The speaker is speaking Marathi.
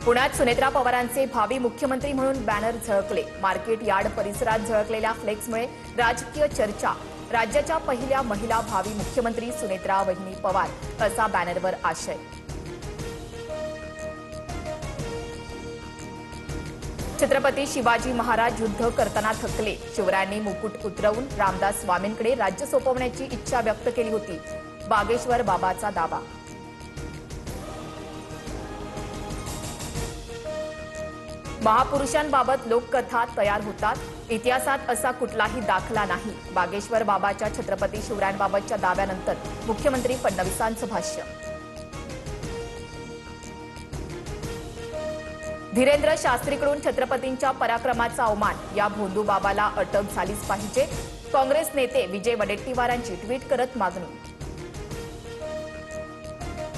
पुण्यात सुनेत्रा पवारांचे भावी मुख्यमंत्री म्हणून बॅनर झळकले। मार्केट यार्ड परिसरात झळकलेल्या फ्लेक्समुळे राजकीय चर्चा। राज्याच्या पहिल्या महिला भावी मुख्यमंत्री सुनेत्रा वहिनी पवार असा बॅनरवर आशय। छत्रपती शिवाजी महाराज युद्ध करताना थकले। शिवरायांनी मुकुट उतरवून रामदास स्वामींकडे राज्य सोपवण्याची इच्छा व्यक्त केली होती। बागेश्वर बाबाचा दावा। महापुरुषांबाबत लोककथा तयार होतात। इतिहासात असा कुठलाही दाखला नाही। बागेश्वर बाबाच्या छत्रपती शिवरायांबाबतच्या दाव्यानंतर मुख्यमंत्री फडणवीसांचं भाष्य। धीरेंद्र शास्त्रीकडून छत्रपतींच्या पराक्रमाचा अवमान। या भोंदू बाबाला अटक झालीच पाहिजे। काँग्रेस नेते विजय वडेट्टीवारांची ट्विट करत मागणी।